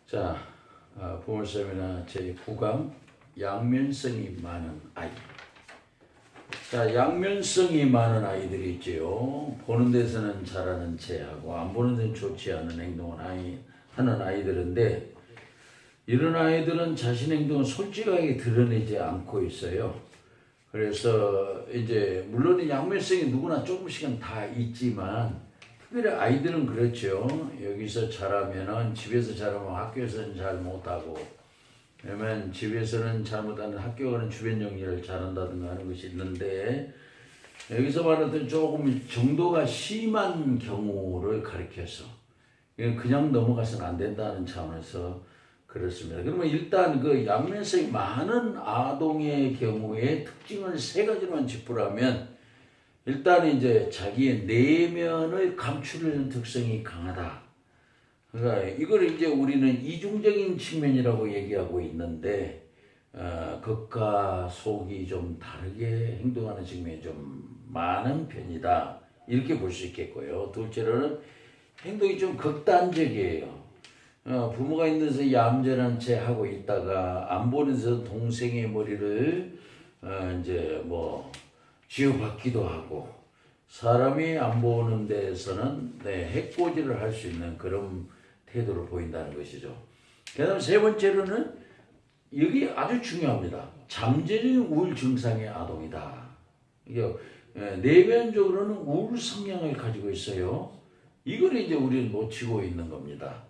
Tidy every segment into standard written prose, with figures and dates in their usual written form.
자, 부모 세미나 제9강 양면성이 많은 아이. 자, 양면성이 많은 아이들이 있지요. 보는 데서는 잘하는 체하고 안 보는 데는 좋지 않은 행동을 하는 아이들인데, 이런 아이들은 자신 행동을 솔직하게 드러내지 않고 있어요. 그래서 이제 물론 양면성이 누구나 조금씩은 다 있지만, 특별히 아이들은 그렇죠. 여기서 잘하면은 집에서 잘하면 학교에서는 잘 못하고, 그러면 집에서는 잘못하는 학교 가는 주변 정리를 잘한다든가 하는 것이 있는데, 여기서 말하던 조금 정도가 심한 경우를 가리켜서 그냥 넘어가서는 안 된다는 차원에서 그렇습니다. 그러면 일단 그 양면성이 많은 아동의 경우에 특징을 세 가지로만 짚으라면, 일단 이제 자기의 내면을 감추려는 특성이 강하다. 그러니까 이걸 이제 우리는 이중적인 측면이라고 얘기하고 있는데, 겉과 속이 좀 다르게 행동하는 측면이 좀 많은 편이다, 이렇게 볼 수 있겠고요. 둘째로는 행동이 좀 극단적이에요. 부모가 있는 데서 얌전한 채 하고 있다가 안 보는 데서 동생의 머리를 이제 뭐 쥐어박기도 하고, 사람이 안 보는 데에서는 해코지를 할 수 있는 그런 태도를 보인다는 것이죠. 그 다음 세 번째로는 여기 아주 중요합니다. 잠재적인 우울 증상의 아동이다. 이게 내면적으로는 우울 성향을 가지고 있어요. 이걸 이제 우리는 놓치고 있는 겁니다.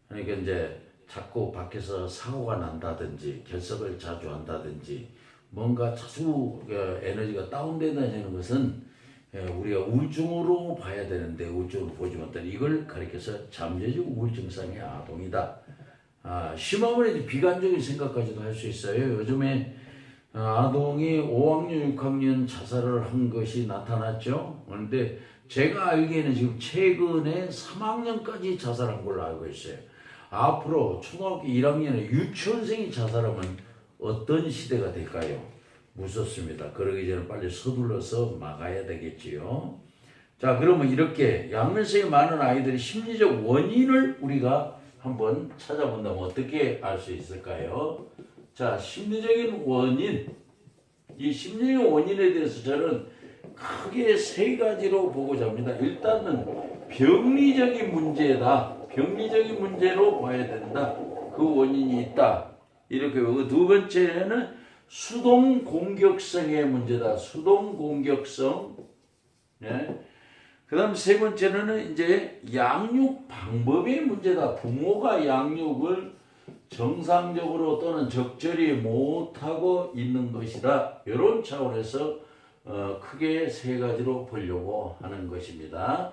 그러니까 이제 자꾸 밖에서 사고가 난다든지 결석을 자주 한다든지 뭔가 자주 에너지가 다운된다는 것은 우리가 우울증으로 봐야 되는데 우울증으로 보지 못하는, 이걸 가리켜서 잠재적 우울 증상의 아동이다. 심하면 이제 비관적인 생각까지도 할 수 있어요. 요즘에 아동이 5학년, 6학년 자살을 한 것이 나타났죠. 그런데 제가 알기에는 지금 최근에 3학년까지 자살한 걸로 알고 있어요. 앞으로 초등학교 1학년에 유치원생이 자살하면 어떤 시대가 될까요? 무섭습니다. 그러기 전에 빨리 서둘러서 막아야 되겠지요. 자, 그러면 이렇게 양면성이 많은 아이들의 심리적 원인을 우리가 한번 찾아본다면 어떻게 알 수 있을까요? 자, 심리적인 원인. 이 심리적인 원인에 대해서 저는 크게 세 가지로 보고자 합니다. 일단은 병리적인 문제다. 병리적인 문제로 봐야 된다. 그 원인이 있다, 이렇게 보고, 두 번째는 수동 공격성의 문제다. 수동 공격성. 네. 그 다음 세 번째는 이제 양육 방법의 문제다. 부모가 양육을 정상적으로 또는 적절히 못하고 있는 것이다. 이런 차원에서 크게 세 가지로 보려고 하는 것입니다.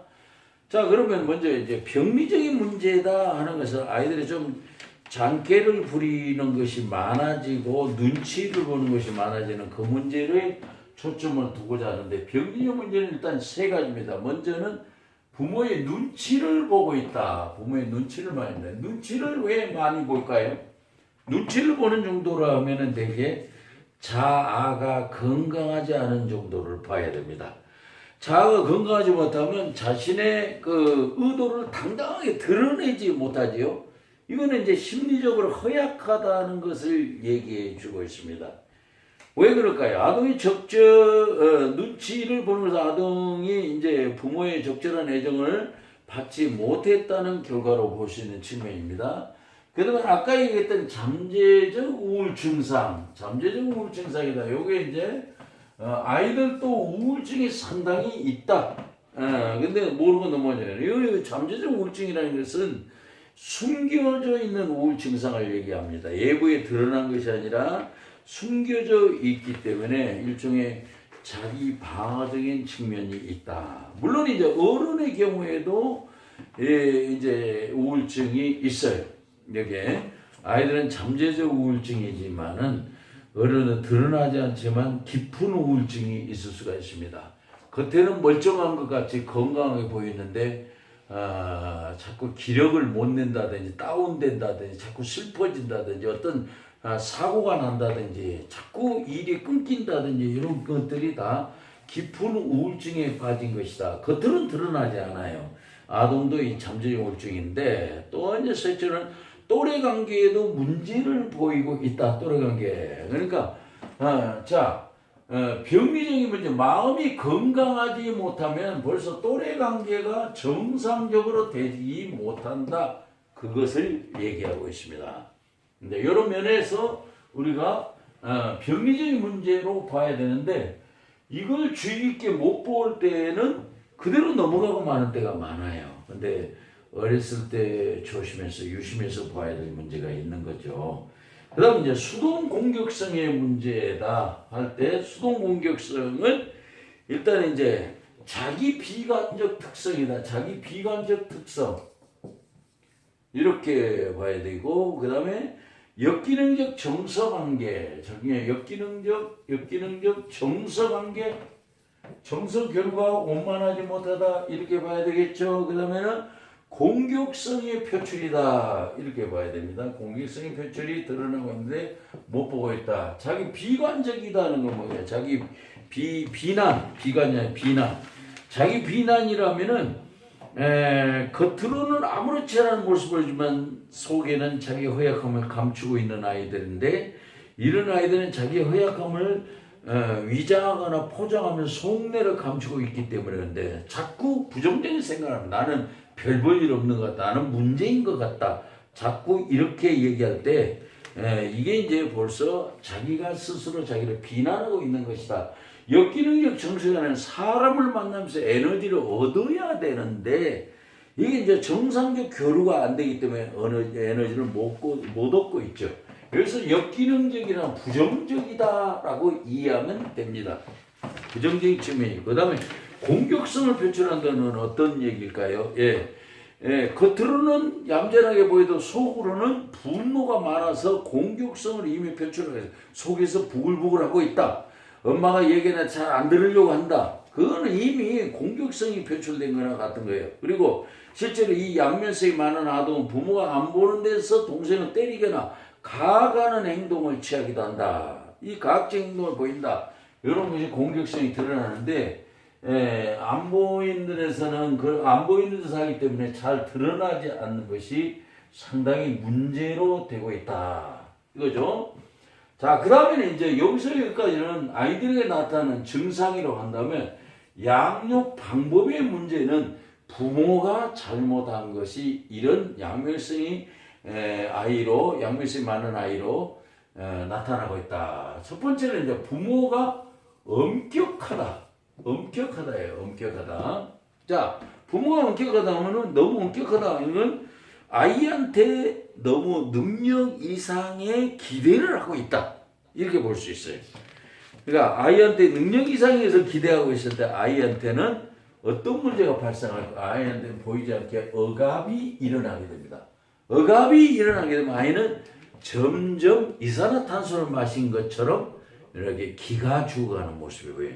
자, 그러면 먼저 이제 병리적인 문제다 하는 것은 아이들이 좀 장애를 부리는 것이 많아지고 눈치를 보는 것이 많아지는 그 문제를 초점을 두고자 하는데, 병리적 문제는 일단 세 가지입니다. 먼저는 부모의 눈치를 보고 있다. 부모의 눈치를 많이 본다. 눈치를 왜 많이 볼까요? 눈치를 보는 정도로 하면은 되게 자아가 건강하지 않은 정도를 봐야 됩니다. 자아가 건강하지 못하면 자신의 그 의도를 당당하게 드러내지 못하지요. 이거는 이제 심리적으로 허약하다는 것을 얘기해 주고 있습니다. 왜 그럴까요? 아동이 눈치를 보는 것은 아동이 이제 부모의 적절한 애정을 받지 못했다는 결과로 볼 수 있는 측면입니다. 그러면 아까 얘기했던 잠재적 우울 증상, 잠재적 우울 증상이다. 요게 이제 아이들도 우울증이 상당히 있다. 근데 모르고 넘어져요. 이 잠재적 우울증이라는 것은 숨겨져 있는 우울 증상을 얘기합니다. 외부에 드러난 것이 아니라 숨겨져 있기 때문에 일종의 자기 방어적인 측면이 있다. 물론 이제 어른의 경우에도 이제 우울증이 있어요. 여기에 아이들은 잠재적 우울증이지만은 어른은 드러나지 않지만 깊은 우울증이 있을 수가 있습니다. 겉에는 멀쩡한 것 같이 건강하게 보이는데 자꾸 기력을 못 낸다든지 다운된다든지 자꾸 슬퍼진다든지 어떤 사고가 난다든지 자꾸 일이 끊긴다든지 이런 것들이 다 깊은 우울증에 빠진 것이다. 겉으로는 드러나지 않아요. 아동도 이 잠재적 우울증인데, 또 이제 셋째는 또래 관계에도 문제를 보이고 있다. 또래 관계. 그러니까 병리적인 문제, 마음이 건강하지 못하면 벌써 또래 관계가 정상적으로 되지 못한다. 그것을 얘기하고 있습니다. 근데 이런 면에서 우리가 병리적인 문제로 봐야 되는데 이걸 주의 깊게 못 볼 때는 그대로 넘어가고 마는 때가 많아요. 근데 어렸을 때 조심해서 유심해서 봐야 될 문제가 있는 거죠. 그 다음 이제 수동 공격성의 문제다 할 때 수동 공격성은 일단 이제 자기 비관적 특성이다. 자기 비관적 특성. 이렇게 봐야 되고, 그 다음에 역기능적 정서관계, 역기능적 정서관계, 정서 결과 원만하지 못하다 이렇게 봐야 되겠죠. 그 다음에는 공격성의 표출이다 이렇게 봐야 됩니다. 공격성의 표출이 드러나고 있는데 못 보고 있다. 자기 비관적이다는 건 뭐예요? 자기 비관이 아니라 비난. 자기 비난이라면은 겉으로는 아무렇지 않은 모습을 주지만 속에는 자기 허약함을 감추고 있는 아이들인데 이런 아이들은 자기 허약함을 위장하거나 포장하면 속내를 감추고 있기 때문에 그런데 자꾸 부정적인 생각을 하면 나는 별 볼 일 없는 것 같다. 나는 문제인 것 같다. 자꾸 이렇게 얘기할 때 이게 이제 벌써 자기가 스스로 자기를 비난하고 있는 것이다. 역기능적 정서가는 사람을 만나면서 에너지를 얻어야 되는데 이게 이제 정상적 교류가 안 되기 때문에 에너지를 못 얻고 있죠. 그래서 역기능적이란 부정적이다라고 이해하면 됩니다. 부정적인 측면이고 그 다음에 공격성을 표출한다는 어떤 얘기일까요? 겉으로는 얌전하게 보여도 속으로는 분노가 많아서 공격성을 이미 표출하고 있어요. 속에서 부글부글하고 있다. 엄마가 얘기나 잘 안 들으려고 한다. 그거는 이미 공격성이 표출된 거나 같은 거예요. 그리고 실제로 이 양면성이 많은 아동은 부모가 안 보는 데서 동생을 때리거나 가하는 행동을 취하기도 한다. 이 가학적 행동을 보인다. 이런 것이 공격성이 드러나는데 안 보이는 데서는 안 보이는 데서 하기 때문에 잘 드러나지 않는 것이 상당히 문제로 되고 있다. 이거죠. 자, 그 다음에는 이제 여기까지는 아이들에게 나타나는 증상이라고 한다면 양육 방법의 문제는 부모가 잘못한 것이 이런 양면성이 많은 아이로 나타나고 있다. 첫 번째는 이제 부모가 엄격하다예요. 자, 부모가 엄격하다 하면은 너무 엄격하다 하면 아이한테 너무 능력 이상의 기대를 하고 있다. 이렇게 볼 수 있어요. 그러니까 아이한테 능력 이상에서 기대하고 있을 때 아이한테는 어떤 문제가 발생할까? 아이한테는 보이지 않게 억압이 일어나게 됩니다. 억압이 일어나게 되면 아이는 점점 이산화탄소를 마신 것처럼 이렇게 기가 죽어가는 모습이고요.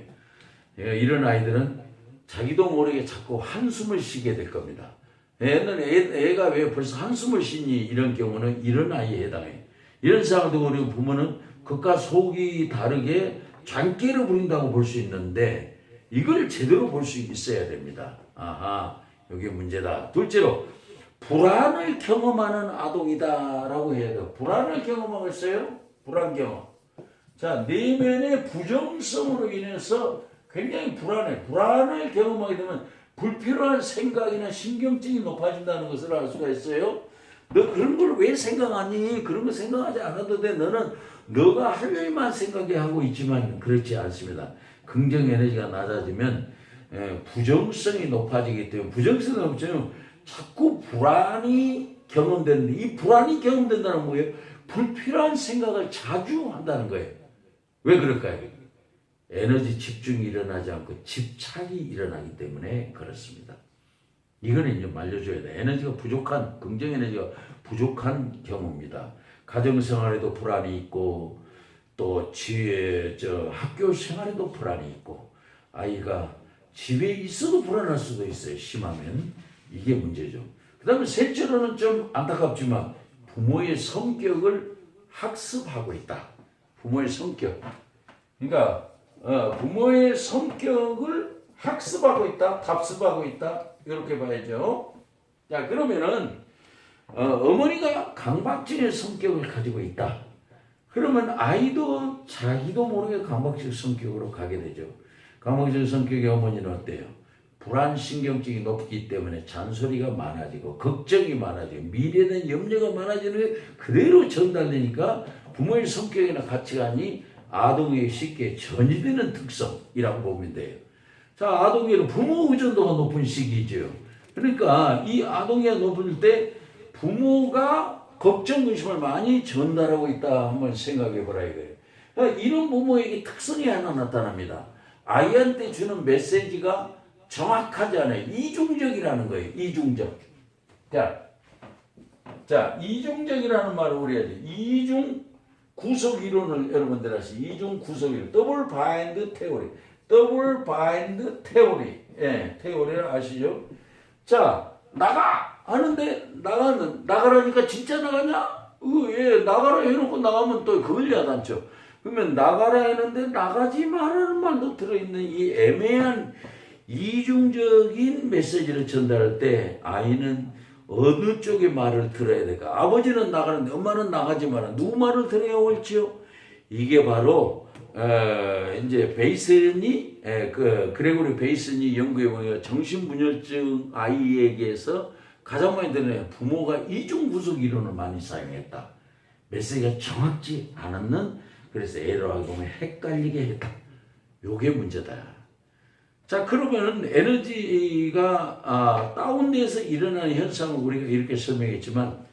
이런 아이들은 자기도 모르게 자꾸 한숨을 쉬게 될 겁니다. 애가 왜 벌써 한숨을 쉬니? 이런 경우는 이런 아이에 해당해요. 이런 상황도 우리 부모는 겉과 속이 다르게 잔꾀를 부린다고 볼 수 있는데 이걸 제대로 볼 수 있어야 됩니다. 아하, 이게 문제다. 둘째로 불안을 경험하는 아동이다라고 해야 돼요. 불안을 경험하고 있어요? 불안 경험. 자, 내면의 부정성으로 인해서 굉장히 불안을 경험하게 되면 불필요한 생각이나 신경증이 높아진다는 것을 알 수가 있어요. 너 그런 걸 왜 생각하니? 그런 거 생각하지 않아도 돼. 너는 너가 할 일만 생각하고 있지만 그렇지 않습니다. 긍정 에너지가 낮아지면 부정성이 높아지기 때문에 부정성이 높아지면 자꾸 불안이 경험되는데 이 불안이 경험된다는 건 뭐예요? 불필요한 생각을 자주 한다는 거예요. 왜 그럴까요? 에너지 집중이 일어나지 않고 집착이 일어나기 때문에 그렇습니다. 이거는 이제 말려줘야 돼. 에너지가 부족한, 긍정 에너지가 부족한 경우입니다. 가정생활에도 불안이 있고, 또 학교 생활에도 불안이 있고, 아이가 집에 있어도 불안할 수도 있어요. 심하면. 이게 문제죠. 그 다음에 셋째로는 좀 안타깝지만, 부모의 성격을 학습하고 있다. 부모의 성격. 그러니까, 부모의 성격을 학습하고 있다, 답습하고 있다, 이렇게 봐야죠. 자, 그러면은, 어머니가 강박적인 성격을 가지고 있다. 그러면 아이도 자기도 모르게 강박적 성격으로 가게 되죠. 강박적 성격의 어머니는 어때요? 불안신경증이 높기 때문에 잔소리가 많아지고 걱정이 많아지고 미래에 대한 염려가 많아지는 게 그대로 전달되니까 부모의 성격이나 가치관이 아동에게 쉽게 전이되는 특성이라고 보면 돼요. 자, 아동에는 부모 의존도가 높은 시기죠. 그러니까 이 아동이 높을 때 부모가 걱정, 의심을 많이 전달하고 있다 한번 생각해 보라 이거예요. 그러니까 이런 부모에게 특성이 하나 나타납니다. 아이한테 주는 메시지가 정확하지 않아요. 이중적이라는 거예요. 이중적. 자, 이중적이라는 말을 우리 해야 돼. 이중 구속 이론을 여러분들 아시죠? 이중 구속 이론. 더블 바인드 테오리. 더블 바인드 테오리. 예, 테오리를 아시죠? 자, 나가! 하는데, 나가라니까 진짜 나가냐? 예, 나가라 해놓고 나가면 또 그걸 야단쳐. 그러면 나가라 했는데 나가지 말라는 말도 들어있는 이 애매한 이중적인 메시지를 전달할 때 아이는 어느 쪽의 말을 들어야 될까? 아버지는 나가는데 엄마는 나가지 마라. 누구 말을 들어야 옳지요? 이게 바로 이제 베이슨이 그레고리 베이슨이 연구해 보니까 정신분열증 아이에게서 가장 많이 드러나요. 부모가 이중구속 이론을 많이 사용했다. 메시지가 정확지 않았는 그래서 에러하고 보면 헷갈리게 했다. 요게 문제다. 자, 그러면 에너지가 다운돼서 일어나는 현상을 우리가 이렇게 설명했지만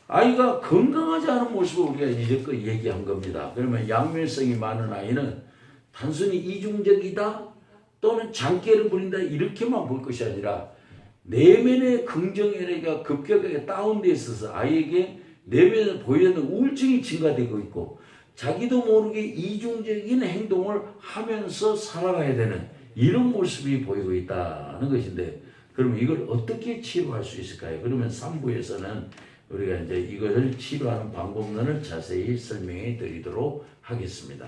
아이가 건강하지 않은 모습을 우리가 이제껏 얘기한 겁니다. 그러면 양면성이 많은 아이는 단순히 이중적이다 또는 장기를 부린다 이렇게만 볼 것이 아니라 내면의 긍정 에너지가 급격하게 다운돼 있어서 아이에게 내면에서 보이는 우울증이 증가되고 있고 자기도 모르게 이중적인 행동을 하면서 살아가야 되는 이런 모습이 보이고 있다는 것인데 그러면 이걸 어떻게 치료할 수 있을까요? 그러면 3부에서는 우리가 이제 이것을 치료하는 방법론을 자세히 설명해 드리도록 하겠습니다.